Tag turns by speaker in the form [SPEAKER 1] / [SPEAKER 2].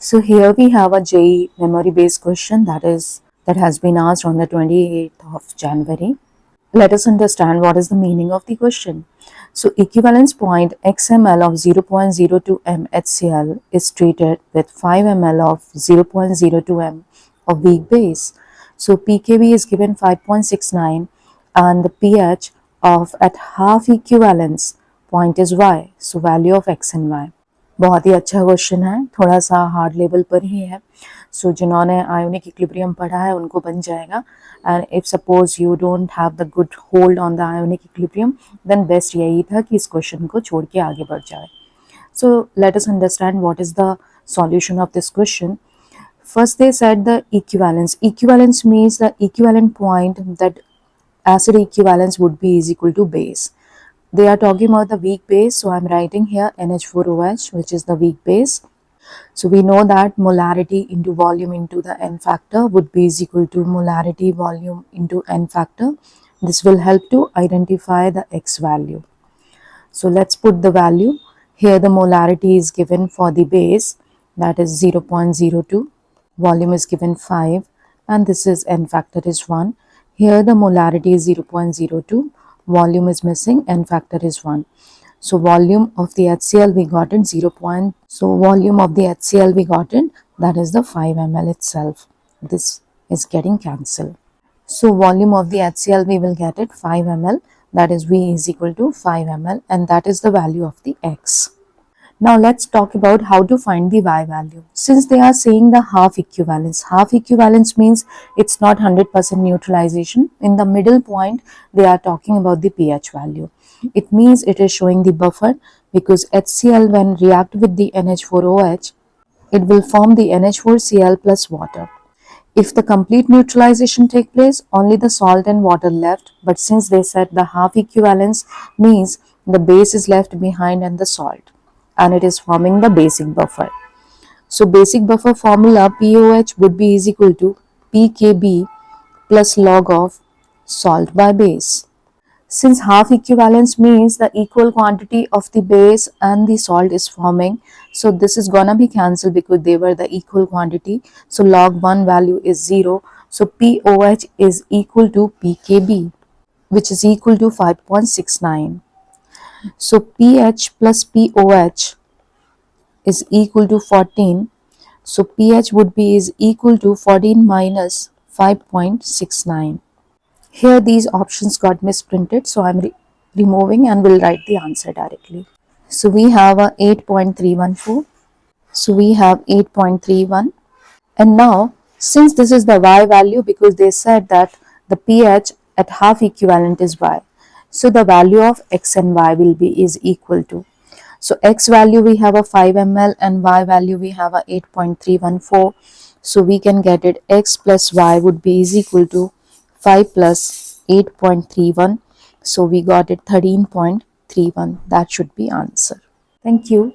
[SPEAKER 1] So here we have a JEE memory based question that has been asked on the 28th of January. Let us understand what is the meaning of the question. So equivalence point XML of 0.02 m HCl is treated with 5 ml of 0.02 m of weak base. So pKb is given 5.69 and the pH of at half equivalence point is Y. So value of X and Y. बहुत ही अच्छा question है, थोड़ा सा hard level पर ही है. सो जिन्होंने ionic equilibrium पढ़ा है उनको बन जाएगा. And if suppose you don't have the good hold on the ionic equilibrium then best यही था कि इस क्वेश्चन को छोड़ के आगे बढ़ जाए. So let us understand what is the solution of this question. First they said the equivalence. Equivalence means the equivalent point that acid equivalence would be is equal to base. They are talking about the weak base, so I'm writing here NH4OH, which is the weak base. So we know that molarity into volume into the N factor would be is equal to molarity volume into N factor. This will help to identify the X value. So let's put the value. Here the molarity is given for the base, that is 0.02. Volume is given 5 and this is N factor is 1. Here the molarity is 0.02. Volume is missing, N factor is 1. So volume of the HCl we got it 0. So volume of the HCl we got it, that is the 5 ml itself. This is getting cancelled. So volume of the HCl we will get it 5 ml, that is V is equal to 5 ml and that is the value of the X. Now let's talk about how to find the Y value. Since they are saying the half equivalence means it's not 100% neutralization. In the middle point, they are talking about the pH value. It means it is showing the buffer because HCl when react with the NH4OH, it will form the NH4Cl plus water. If the complete neutralization take place, only the salt and water left, but since they said the half equivalence means the base is left behind and the salt, and it is forming the basic buffer. So basic buffer formula POH would be is equal to pKb plus log of salt by base. Since half equivalence means the equal quantity of the base and the salt is forming, so this is gonna be cancelled because they were the equal quantity. So log 1 value is 0. So POH is equal to pKb, which is equal to 5.69. So pH plus POH is equal to 14. So pH would be is equal to 14 minus 5.69. Here these options got misprinted, so I'm removing and will write the answer directly. So we have a 8.314. So we have 8.31. And now since this is the Y value, because they said that the pH at half equivalent is Y, so the value of X and Y will be is equal to. So X value we have a 5 ml and Y value we have a 8.314. So we can get it X plus Y would be is equal to 5 plus 8.31. So we got it 13.31. That should be answer. Thank you.